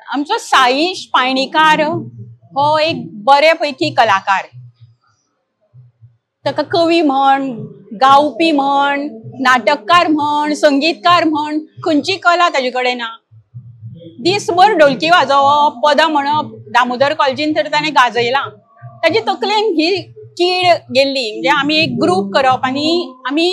आमचो साईश पायणीकार हो एक बऱ्यापैकी कलाकार. ताका कवी म्हण, गावपी म्हण, नाटककार म्हण, संगीतकार म्हण, खंयची कला ताजे कडेन ना. दिसभर ढोलकी वाजोवप, पदां म्हणप, दामोदर कॉलेजीन तर ताणें गाजयलां. ताजे तकलेन ही कीड गेल्ली, म्हणजे आमी एक ग्रूप करप आनी आमी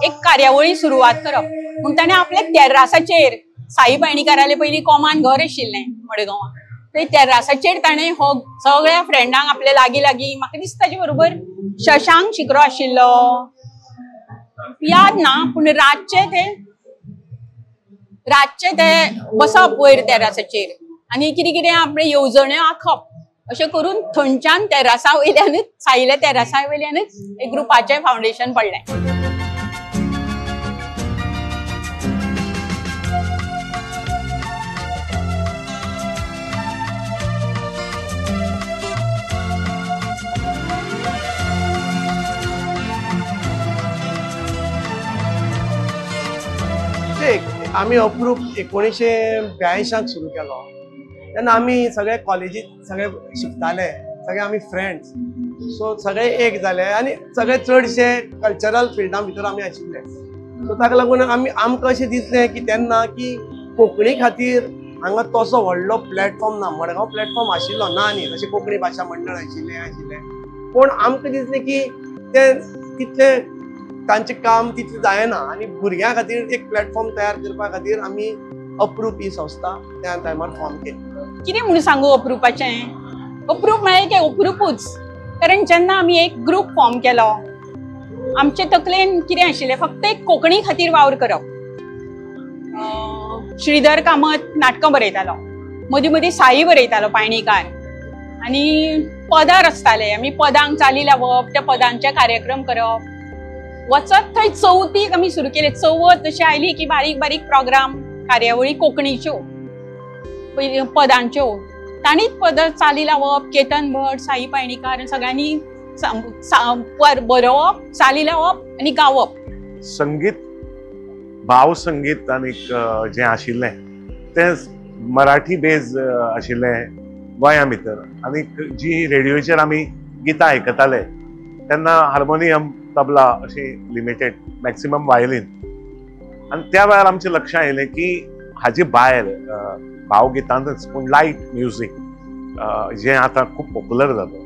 एक कार्यावळी सुरवात करप. पूण ताणें आपल्या तेर्रासाचेर, साई पायणीकाराले पयलीं कॉमान घर आशिल्लें मडगांवां, थंय तेर्रासाचेर ताणें हो सगळ्या फ्रेंडांक आपल्या लागीं लागीं, म्हाका दिसता ताजे बरोबर शशांक शिकरो आशिल्लो, याद ना, पूण रातचे ते बसप वयर तेर्रासाचेर आनी कितें कितें आपणे येवजण्यो आखप. अशें करून थंयच्यान तेर्रासा वयल्यानूच, साईल्या तेर्रासा वयल्यानूच एक ग्रुपाचें फावंडेशन पडलें. आमी अप्रूप 1982 सुरू केलो. तेन्ना आमी सगळे कॉलेजीत सगळे शिकताले, सगळे आमी फ्रेंड्स. सो सगळे एक जाले आनी सगळे चडशे कल्चरल फिल्डा भितर आमी आशिल्ले. सो ताका लागून आमकां अशें दिसलें की तेन्ना की कोंकणी खातीर हांगा तसो व्हडलो प्लॅटफॉर्म ना. मडगांव प्लॅटफॉर्म आशिल्लो ना न्ही, जशें कोंकणी भाशा मंडळ आशिल्लें. पूण आमकां दिसलें की तें तितलें तांचें काम तितलें जायना आनी भुरग्यां खातीर एक प्लॅटफॉर्म तयार करपा खातीर आमी अप्रूप ही संस्था त्या टायमार फॉर्म केली. कितें म्हणून सांगू अप्रूपाचें? अप्रूप म्हळ्यार की अप्रूपूच. कारण जेन्ना आमी एक ग्रूप फॉर्म केलो, आमचे तकलेन कितें आशिल्लें, फक्त एक कोंकणी खातीर वावर करप. श्रीधर कामत नाटकां बरयतालो, मदीं मदीं साई बरयतालो पायणीकार, आनी पदां रचताले. आमी पदांक चाली लावप, त्या पदांचे कार्यक्रम करप. वचत थंय चवथीक आमी सुरू केले. चवथ अशी आयली की बारीक बारीक प्रोग्राम, कार्यावळी कोंकणीच्यो, पदांच्यो. तांणीच पदां चाली लावप. केतन भट, साई पायणीकार सगळ्यांनी बरोवप, चाली लावप आनी गावप. संगीत, भाव संगीत आनीक जें आशिल्लें तें मराठी बेज आशिल्लें गोंया भितर. आनीक जी रेडिओचेर आमी गितां आयकताले तेन्ना हार्मोनियम, तबला अशी लिमिटेड, मॅक्सिमम वायलीन. आनी त्या वेळार आमचें लक्षांत आयलें की हाचे भायर भावगितांतच पूण लायट म्युजीक जें आतां खूब पॉप्युलर जाता,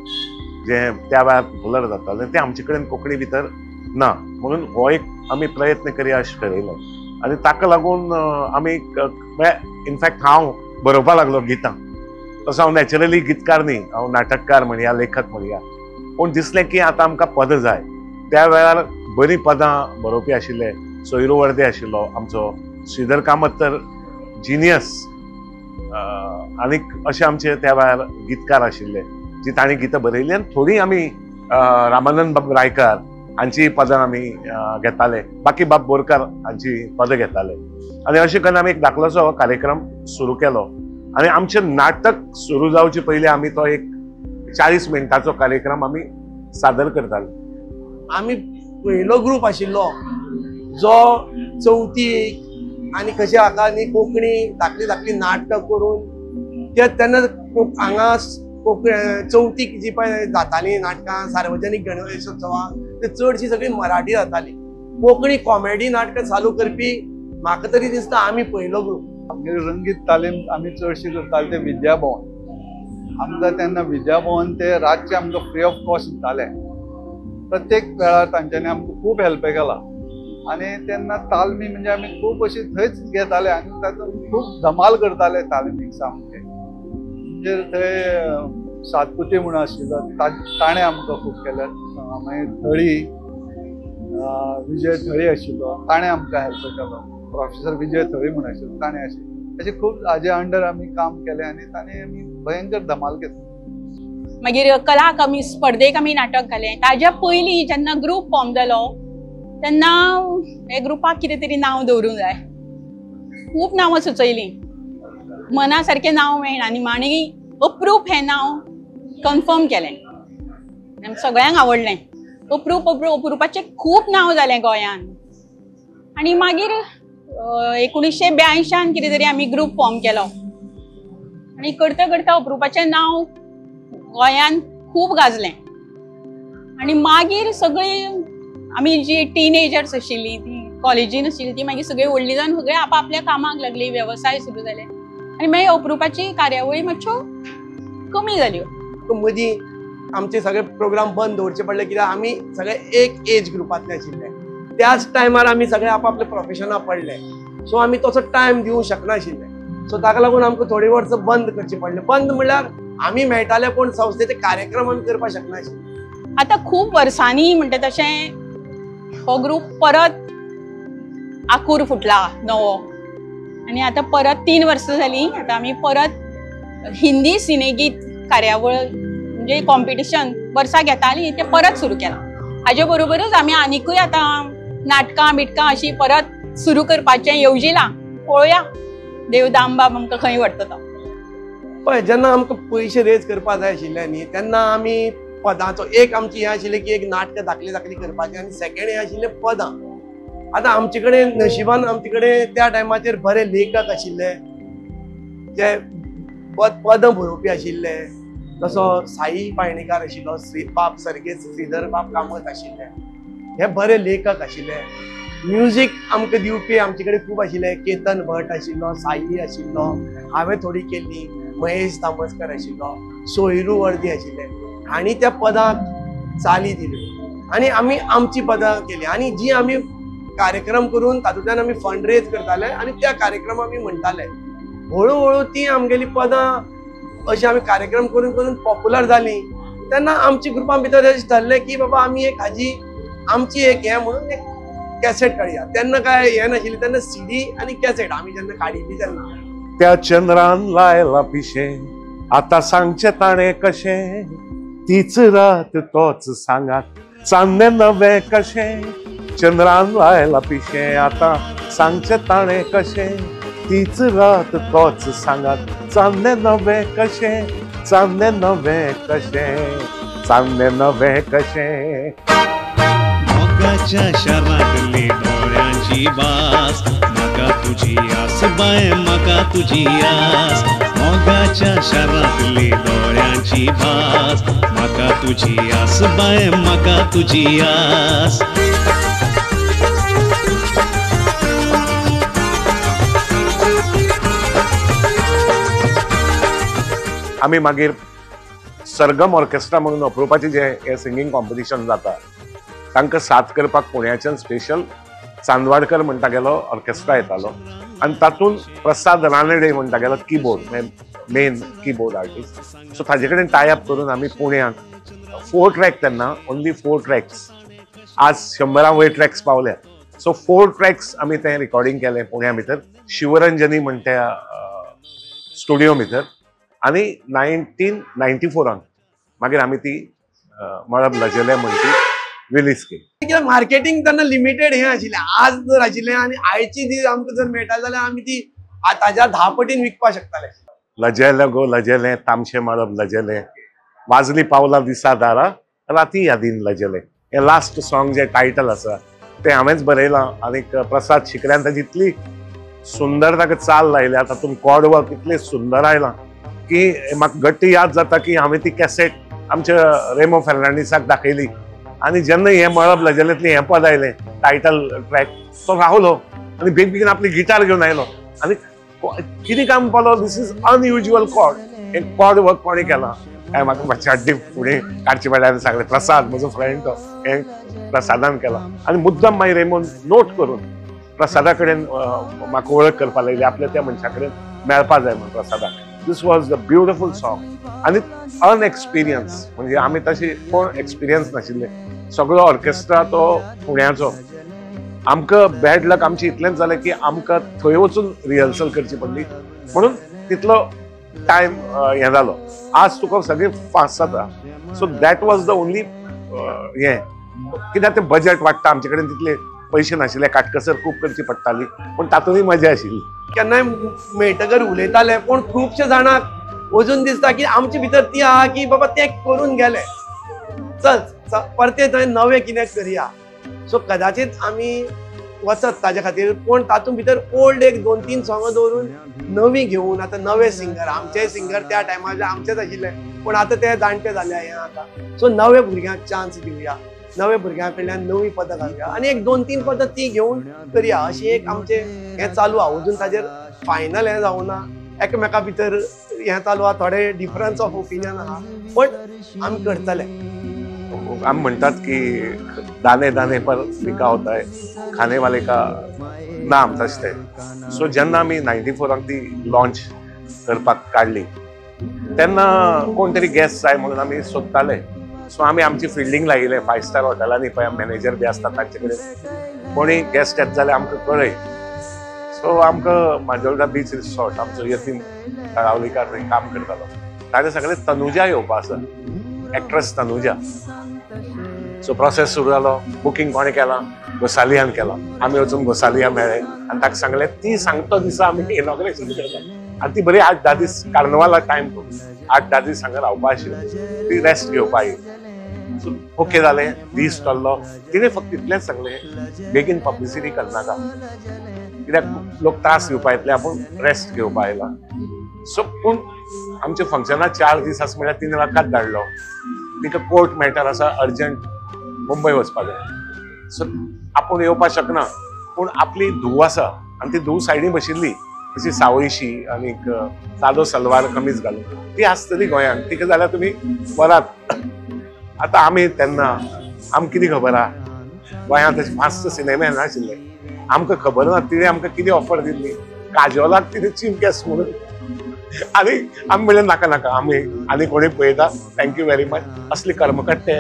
जें त्या वेळार पॉप्युलर जातालें, तें आमचे कडेन कोंकणी भितर ना. म्हणून हो एक आमी प्रयत्न करया अशें थारायलो. आनी ताका लागून आमी इनफॅक्ट हांव बरोवपाक लागलो गितां. तसो हांव नॅचरली गितकार न्ही, हांव नाटककार म्हणया, लेखक म्हणया. पूण दिसलें की आतां आमकां पद जाय. त्या वेळार बरीं पदां बरोवपी आशिल्ले. सोयरो वर्दे आशिल्लो आमचो, श्रीधर कामत तर जिनियस. आनीक अशे आमचे त्या वेळार गितकार आशिल्ले जी तांणी गितां बरयलीं. आनी थोडीं आमी रामानंद बाब रायकार हांची पदां आमी घेताले, बाकी बाब बोरकार हांची पदां घेताले. आनी अशें करून आमी एक धाकलोसो कार्यक्रम सुरू केलो. आनी आमचें नाटक सुरू जावचे पयलीं आमी तो एक 40 मिनटाचो कार्यक्रम आमी सादर करताले. आमी पयलो ग्रूप आशिल्लो जो चवथीक आनी कशें हाका न्ही कोंकणी धाकली नाटकां करून तेन्ना हांगा चवथीक जी पळय जातालीं नाटकां, सार्वजनीक गणेशोत्सवाक, ते चडशी सगळी मराठी जाताली. कोंकणी कॉमेडी नाटकां चालू करपी म्हाका तरी दिसता आमी पयलो ग्रूप. आमगेली रंगीत तालीम आमी चडशी करताले ते विद्याभवन. आमकां तेन्ना विद्याभवन ते रातचे आमकां फ्री ऑफ कॉस्ट दिताले. प्रत्येक वेळार तांच्यांनी आमकां खूब हेल्प केला. आनी तेन्ना तालमी म्हणजे आमी खूब अशी थंयच घेताले आनी तातूंत खूब धमाल करताले तालमीक सामके. म्हणजे थंय सातपुते म्हणून आशिल्लो, ताणें आमकां खूब केल्यात. मागीर थळी, विजय थळी आशिल्लो, ताणें आमकां हेल्प केलो. प्रोफेसर विजय थळी म्हणून आशिल्लो, ताणें अशें खूब हाजे अंडर आमी काम केलें आनी ताणें आमी भयंकर धमाल घेतली. मागीर कलाक आमी स्पर्धेक आमी नाटक घालें. ताज्या पयलीं जेन्ना ग्रूप फॉर्म जालो तेन्ना हे ग्रुपाक कितें तरी नांव दवरूंक जाय. खूब नांवां सुचयलीं, मना सारकें नांव मेळना. आनी माणी अप्रूप हें नांव कन्फर्म केलें. सगळ्यांक आवडलें. अप्रूपाचें खूब नांव जालें गोंयांत. आनी मागीर 1982 कितें तरी आमी ग्रूप फॉर्म केलो. आणि करता करता अप्रुपाचें नांव गोंयांत खूब गाजलें. आणि मागीर सगळी आमी जी टिनेजर्स आशिल्लीं ती कॉलेजीन आशिल्लीं ती मागीर सगळीं व्हडलीं जावन सगळीं आपआपल्या कामाक लागलीं, वेवसाय सुरू जाले. आनी मागीर अप्रुपाची कार्यावळी मातश्यो कमी जाल्यो. मदीं आमचे सगळे प्रोग्राम बंद दवरचे पडले कित्याक आमी सगळे एक एज ग्रुपांतले आशिल्ले. त्याच टायमार आमी सगळे आपआपले प्रोफेशनाक पडले, सो आमी तसो टायम दिवंक शकनाशिल्ले. सो ताका लागून आमकां थोडी वर्सां बंद करचे पडले. बंद म्हणल्यार आमी मेळटाले पूण संस्थेचे कार्यक्रम आमी करपाक शकनाशिल्ले. आतां खूब वर्सांनी म्हणटा तशें हो ग्रूप परत आंकूर फुटला नवो. आनी आतां परत 3 वर्सां जालीं. आतां आमी परत हिंदी सिनेगीत कार्यावळ म्हणजे कॉम्पिटिशन वर्सां घेतालीं तें परत सुरू केलां. हाजे बरोबरच आमी आनिकूय आतां नाटकां बिटकां अशीं परत सुरू करपाचें येवजिलां. पळोवया देव दामबाब आमकां खंय व्हरता तो. पळय, जेन्ना आमकां पयशे रेज करपाक जाय आशिल्ले न्ही तेन्ना आमी पदांचो एक आमची हें आशिल्लें की एक नाटक धाकली धाकली करपाचें आनी सेकेंड हें आशिल्लें पदां. आतां आमचे कडेन नशिबान आमचे कडेन त्या टायमाचेर बरे लेखक आशिल्ले जे पदां बरोवपी आशिल्ले. जसो साई पायणेकार आशिल्लो, बाब सर्गेस्त श्रीधर बाब कामत आशिल्ले, हे बरे लेखक आशिल्ले. म्युजीक आमकां दिवपी आमचे कडेन खूब आशिल्ले. केतन भट आशिल्लो, साई आशिल्लो, हांवें थोडी केल्ली, महेश तामसकर आशिल्लो, सोयरू वर्दी आशिल्ले. हांणी त्या पदांक चाली दिल्यो आनी आमी आमची पदां केली. आनी जी आमी कार्यक्रम करून तातूंतल्यान आमी फंड रेज करताले आनी त्या कार्यक्रम आमी म्हणटाले. हळू हळू ती आमगेली पदां अशी आमी कार्यक्रम करून करून पॉप्युलर जाली. तेन्ना आमच्या ग्रुपां भितर अशें ठरलें की बाबा आमी एक हाजी आमची एक हें म्हणून एक कॅसेट काडया. तेन्ना काय हें नाशिल्लें, तेन्ना CD आनी कॅसेट आमी जेन्ना काडिल्ली तेन्ना. त्या चंद्रान लायला पिशे आता सांगचे ताणे कशे, तीच रात तोच सांगात चांदणे नवे कशे. चंद्रान लायला पिशे आता सांगचे ताणे कशे, तीच रात तोच सांगात चांदणे नवे कशे, चांदणे नवे कशे, चांदणे नवे कशे. मोगाच्या शारांतली डोळ्यांची भास, म्हाका तुजी आस बाय म्हाका तुजी आस. मोगाच्या शारांतली डोळ्यांची भास, म्हाका तुजी आस बाय म्हाका तुजी आस. आमी मागीर सरगम ऑर्केस्ट्रा म्हणून अप्रुपाचें जे हे सिंगींग कॉम्पिटिशन जाता तांकां साथ करपाक पुण्याच्यान स्पेशल चांदवाडकर म्हणटा गेलो ऑर्केस्ट्रा येतालो. आनी तातूंत प्रसाद रानडे म्हणटा गेलो keyboard, main keyboard artist. So ताजे कडेन टाय अप करून आमी पुण्याक 4 ट्रॅक, तेन्ना ओन्ली 4 ट्रॅक्स, आज 100 वयर ट्रॅक्स पावल्या. सो 4 ट्रॅक्स आमी तें रिकॉर्डिंग केलें पुण्या भितर शिवरंजनी म्हणटा स्टुडियो भितर. आनी 1994 मागीर आमी ती मळब लजले म्हणटी रिलीज केली. कित्याक मार्केटिंग तेन्ना लिमिटेड हें आशिल्लें, आज जर आशिल्लें आनी आयची जी आमकां जर मेळटा जाल्यार आमी ती ताज्या 10 पटीन विकपाक शकताले. लजेले गो लजेले तामशे मळब लजेले, वाजली पावला दिसा दारा राती यादीन लजेले. हे लास्ट सॉंग जे टायटल आसा तें हांवेंच बरयलां. आनी प्रसाद शिकऱ्यान ताची इतली सुंदर ताका चाल लायल्या, तातूंत कॉर्ड वर्क इतलें सुंदर आयलां की म्हाका घट्ट याद जाता की हांवें ती कॅसेट आमच्या रेमो फर्नांडिसाक दाखयली. आनी जेन्ना हें मळब लजेलेंतलें हें पद आयलें टायटल ट्रॅक, तो रावलो आनी बेगीन आपली गिटार घेवन आयलो आनी कितें काम पावलो, दीस इज अनयुज्युअल कॉर्ड. हे कॉर्ड वर्क कोणी केलां हें म्हाका मातशें हाड्डी फुडें काडचे पडलें. सांगलें प्रसाद म्हजो फ्रेंड तो, हें प्रसादान केलां. आनी मुद्दम मागीर रेमोन नोट करून प्रसादा कडेन म्हाका वळख करपाक लागली, आपल्या त्या मनशा कडेन मेळपा जाय म्हणून प्रसादाक. दिस वॉज द ब्युटिफूल सॉंग आनी अनएक्सपिरियन्स, म्हणजे आमी तशी कोण एक्सपिरियन्स नाशिल्ले. सगळो ऑर्केस्ट्रा तो पुण्याचो. आमकां बॅड लक आमचें इतलेंच जालें की आमकां थंय वचून रिहर्सल करची पडली, म्हणून तितलो टायम हें जालो. आज तुका सगळें फास्ट जाता. So that was the only हें, कित्याक तें बजेट वाडटा, आमचे कडेन तितले पयशे नाशिल्ले, काटकसर खूब करची पडटाली, पूण तातूंतय मजा आशिल्ली. केन्नाय मेळटकर उलयताले, पूण खुबशे जाणांक अजून दिसता की आमचे भितर ती आहा की बाबा ते करून गेले, चल परते थंय नवें कितें करया. सो कदाचित आमी वचत ताजे खातीर, पूण तातूंत भितर ओल्ड एक 2-3 सॉंगां दवरून नवी घेवन आतां नवे सिंगर, आमचे सिंगर त्या टायमार आमचेच आशिल्ले पूण आतां ते जाणटे जाले हें आतां. सो नवे भुरग्यांक चान्स दिवया, नवे भुरग्यां कडल्यान नवी पदां घालुया आनी एक 2-3 पदां ती घेवन करया अशी एक आमचे हें चालू आहा. अजून ताजेर फायनल हें जावना, एकामेका भितर हें चालू आहा, थोडे डिफरन्स ऑफ ओपिनियन आहा, पण आमी करतले. हम म्हणतात की दाने दाने पर लिखा होता है खाने वाले का नाम तशें. सो जेन्ना आमी 94 ती लॉन्च करपाक काडली तेन्ना कोण तरी गेस्ट जाय म्हणून आमी सोदताले. सो आमी आमची फिल्डिंग लायिल्लें 5 स्टार हॉटेलांनी पळय मॅनेजर बी आसता तांचे कडेन कोणी गेस्ट येता जाल्यार आमकां कळय. सो आमकां माजोर्डा बीच रिसॉर्ट आमचो यतीन तळावलीकार थंय काम करतालो, ताजे सगळे तनुजा येवपा आसा, एक्ट्रेस तनुजा. सो प्रोसेस सुरू जालो, बुकींग कोणें केलां, गोसालियान केलां. आमी वचून गोसालिया मेळ्ळे आनी ताका सांगलें ती सांगतो दिसा आमी इनॉग्रेशन करता. आनी ती बरी 8-10 दीस कार्नवाला टायम 8-10 दीस हांगा रावपा आशिल्ली, ती रेस्ट घेवपा येयली. सो ओके जालें, दीस टल्लो. तिणें फक्त इतलेंच सांगलें बेगीन पब्लिसिटी करनाका कित्याक लोक त्रास घेवपा येतले, आपूण रेस्ट घेवपा आयला. सो पूण आमच्या फंक्शनाक 4 दीस आसा म्हळ्यार 3 वरात धाडलो. तिका कोर्ट मॅटर आसा, अर्जंट मुंबय वचपा जाय. सो आपूण येवपाक शकना, पूण आपली धूव आसा आनी ती धूव सायडीन बशिल्ली अशी सावळीशी आनी सादो सलवार कमीज घालून ती आसतली गोंयांत. तिका जाल्यार तुमी वरात. आतां आमी तेन्ना आमकां कितें खबर आहा, गोंयांत तशें मातसो सिनेमे नाशिल्ले, आमकां खबर ना. तिणें आमकां कितें ऑफर दिल्ली, काजोलाक तिणें चीफ गेस्ट म्हणून. आनी आमी म्हणलें नाका नाका, आमी आनी कोणी पळयता, थँक्यू व्हेरी मच. असली कर्मकट्टे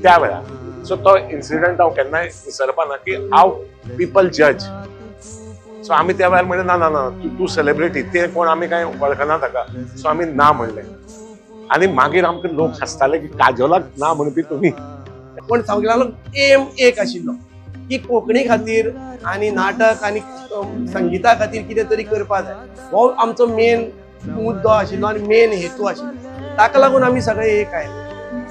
त्या वेळार. सो तो इन्सिडंट हांव केन्नाय विसरपा ना की हाव पीपल जज. सो आमी त्या वेळार म्हणलें ना ना ना, तूं सेलिब्रिटी, तें कोण आमी कांय वळखना ताका. सो आमी ना म्हणलें आनी मागीर आमकां लोक हांसताले की काजोलाक ना म्हणपी तुमी. पण सगळ्यांलो एम एक आशिल्लो की कोंकणी खातीर आनी नाटक आनी संगिता खातीर कितें तरी करपा जाय, हो आमचो मेन मुद्दो आशिल्लो आनी मेन हेतू आशिल्लो. ताका लागून आमी सगळे एक आयले.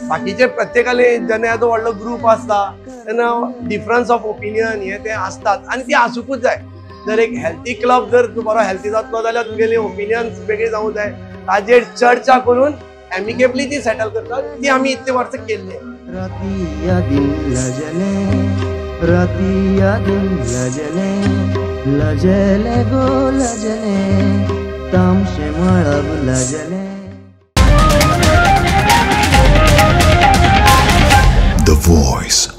बाकीचे प्रत्येकाले जेन्ना येदो व्हडलो ग्रूप आसता तेन्ना डिफरन्स ऑफ ओपिनियन हे ते आसतात आनी ती आसूंकूच जाय. जर एक हेल्थी क्लब जर तूं बरो हेल्थी जातलो जाल्यार तुगेली ओपिनियन्स वेगळी जावूं जाय. ताजेर चर्चा करून एमिकेबली ती सेटल करतात. ती आमी इतले वर्सां केल्ली. रातिया दिल लजले, रातिया दिल लजले, लजले गो लजले, तामशे मळब लजले. The Voice.